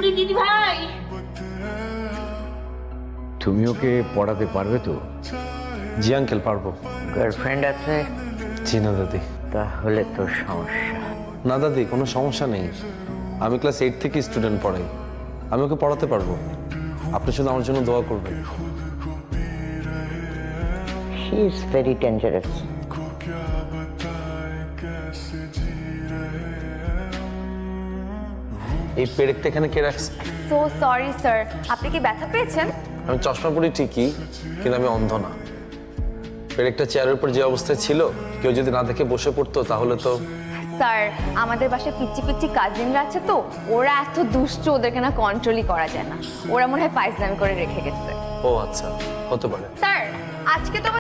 উনি দিদি ভাই। তুমি ওকে পড়াতে পারবে তো? জি আঙ্কেল, পারবো। গার্লফ্রেন্ড আছে? জি না দাদি। তাহলে তো সমস্যা। না দাদি, কোনো সমস্যা নেই। আমি ক্লাস 8 থেকে স্টুডেন্ট পড়াই। আমি ওকে পড়াতে পারবো। আপনি শুধু আমার জন্য দোয়া করবেন। She is very dangerous. এই পেরেকটা এখানে কে রাখছে? সো সরি স্যার, আপনি কি ব্যথা পেয়েছেন? আমি চশমা পরি ঠিকই, কিন্তু আমি অন্ধ না। পেরেকটা চেয়ারের উপর যে অবস্থায় ছিল, কেউ যদি না দেখে বসে পড়তো তাহলে তো। স্যার, আমাদের বাসায় পিচ্ছি পিচ্ছি কাজিনরা আছে তো, ওরা এত দুষ্ট, ওদেরকে না কন্ট্রোলই করা যায় না। ওরা মনে হয় ফাইজলামি করে রেখে গেছে। ও আচ্ছা, হতে পারে। স্যার, আজকে তো